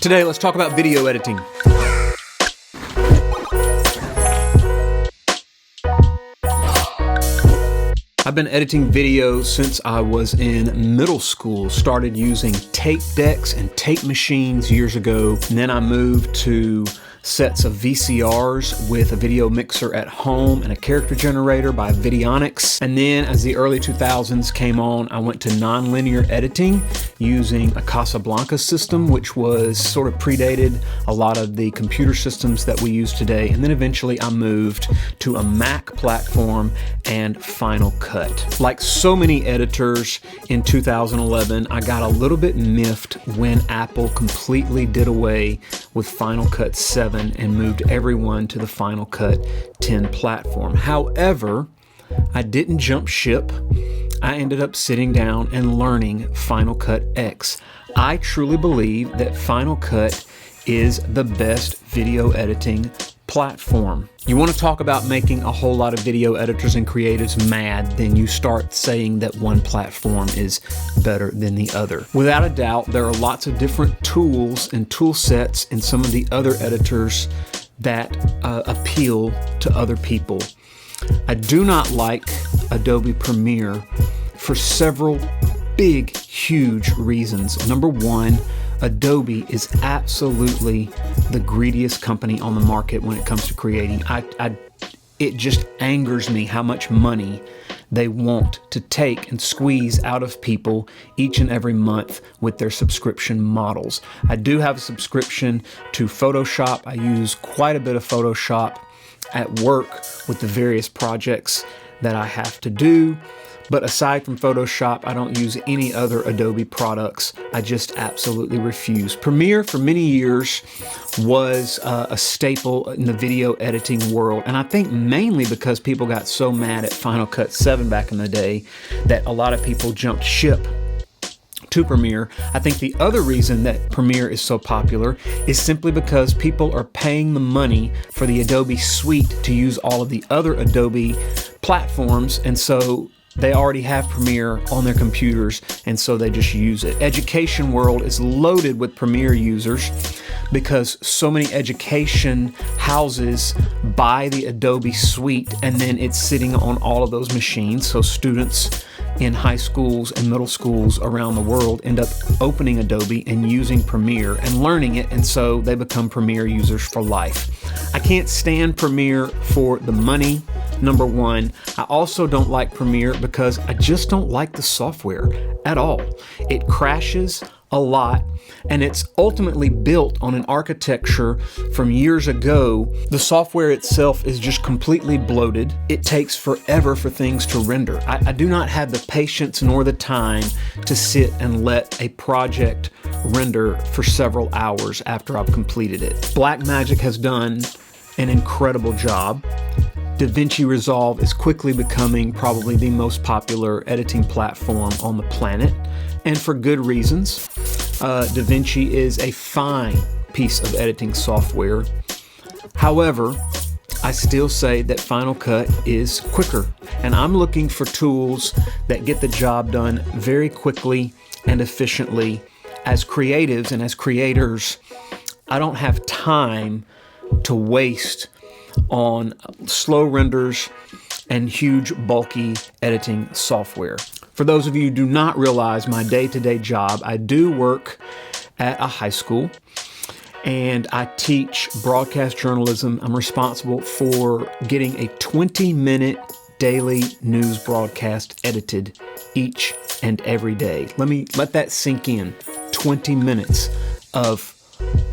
Today, let's talk about video editing. I've been editing videos since I was in middle school. Started using tape decks and tape machines years ago. And then I moved to sets of VCRs with a video mixer at home and a character generator by Videonics. And then as the early 2000s came on, I went to nonlinear editing using a Casablanca system, which was sort of predated a lot of the computer systems that we use today. And then eventually I moved to a Mac platform and Final Cut. Like so many editors in 2011, I got a little bit miffed when Apple completely did away with Final Cut 7 and moved everyone to the Final Cut 10 platform. However, I didn't jump ship. I ended up sitting down and learning Final Cut X. I truly believe that Final Cut is the best video editing platform. You want to talk about making a whole lot of video editors and creatives mad, then you start saying that one platform is better than the other. Without a doubt, there are lots of different tools and tool sets in some of the other editors that appeal to other people. I do not like Adobe Premiere for several big, huge reasons. Number one, Adobe is absolutely the greediest company on the market when it comes to creating. It just angers me how much money they want to take and squeeze out of people each and every month with their subscription models. I do have a subscription to Photoshop. I use quite a bit of Photoshop at work with the various projects that I have to do. But aside from Photoshop, I don't use any other Adobe products. I just absolutely refuse. Premiere for many years was a staple in the video editing world. And I think mainly because people got so mad at Final Cut 7 back in the day that a lot of people jumped ship to Premiere. I think the other reason that Premiere is so popular is simply because people are paying the money for the Adobe suite to use all of the other Adobe platforms. And so they already have Premiere on their computers, and so they just use it. Education world is loaded with Premiere users because so many education houses buy the Adobe suite and then it's sitting on all of those machines. So students in high schools and middle schools around the world end up opening Adobe and using Premiere and learning it, and so they become Premiere users for life. I can't stand Premiere for the money, number one. I also don't like Premiere because I just don't like the software at all. It crashes a lot, and it's ultimately built on an architecture from years ago. The software itself is just completely bloated. It takes forever for things to render. I do not have the patience nor the time to sit and let a project render for several hours after I've completed it. Blackmagic has done an incredible job. DaVinci Resolve is quickly becoming probably the most popular editing platform on the planet, and for good reasons. DaVinci is a fine piece of editing software. However, I still say that Final Cut is quicker, and I'm looking for tools that get the job done very quickly and efficiently. As creatives and as creators, I don't have time to waste on slow renders and huge bulky editing software. For those of you who do not realize my day-to-day job, I do work at a high school and I teach broadcast journalism. I'm responsible for getting a 20-minute daily news broadcast edited each and every day. Let that sink in. 20 minutes of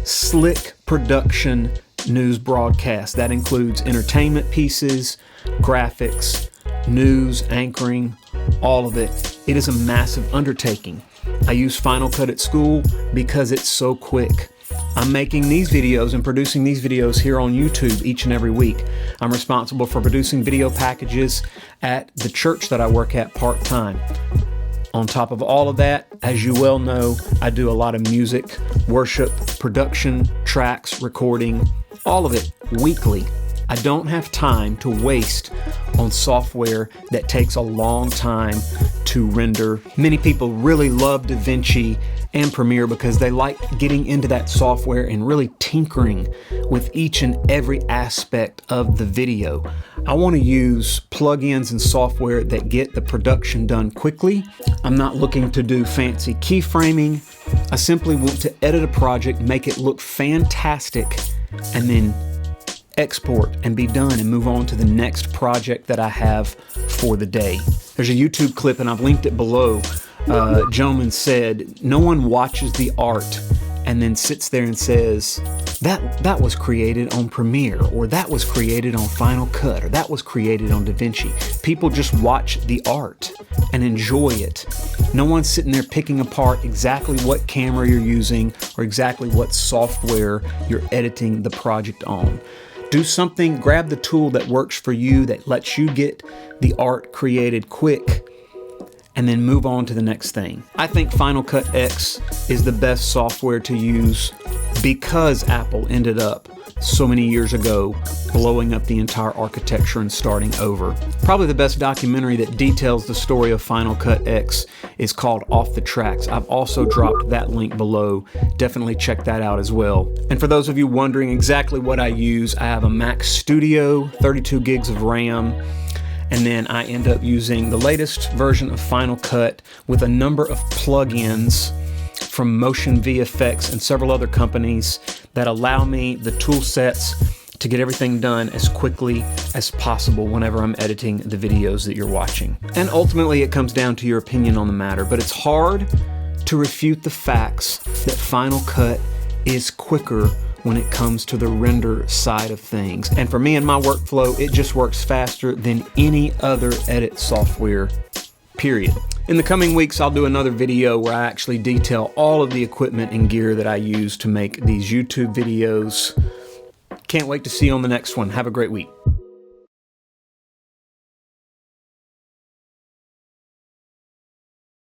slick production news broadcast. That includes entertainment pieces, graphics, news, anchoring, all of it. It is a massive undertaking. I use Final Cut at school because it's so quick. I'm making these videos and producing these videos here on YouTube each and every week. I'm responsible for producing video packages at the church that I work at part-time. On top of all of that, as you well know, I do a lot of music, worship, production, tracks, recording, all of it weekly. I don't have time to waste on software that takes a long time to render. Many people really love DaVinci and Premiere because they like getting into that software and really tinkering with each and every aspect of the video. I want to use plugins and software that get the production done quickly. I'm not looking to do fancy keyframing. I simply want to edit a project, make it look fantastic, and then export and be done and move on to the next project that I have for the day. There's a YouTube clip, and I've linked it below. A gentleman said, no one watches the art and then sits there and says, that was created on Premiere, or that was created on Final Cut, or that was created on DaVinci. People just watch the art and enjoy it. No one's sitting there picking apart exactly what camera you're using or exactly what software you're editing the project on. Do something, grab the tool that works for you, that lets you get the art created quick, and then move on to the next thing. I think Final Cut X is the best software to use because Apple ended up so many years ago blowing up the entire architecture and starting over. Probably the best documentary that details the story of Final Cut X is called Off the Tracks. I've also dropped that link below. Definitely check that out as well. And for those of you wondering exactly what I use, I have a Mac Studio, 32 gigs of RAM, and then I end up using the latest version of Final Cut with a number of plugins from Motion VFX and several other companies that allow me the tool sets to get everything done as quickly as possible whenever I'm editing the videos that you're watching. And ultimately it comes down to your opinion on the matter, but it's hard to refute the facts that Final Cut is quicker when it comes to the render side of things. And for me and my workflow, it just works faster than any other edit software, period. In the coming weeks, I'll do another video where I actually detail all of the equipment and gear that I use to make these YouTube videos. Can't wait to see you on the next one. Have a great week.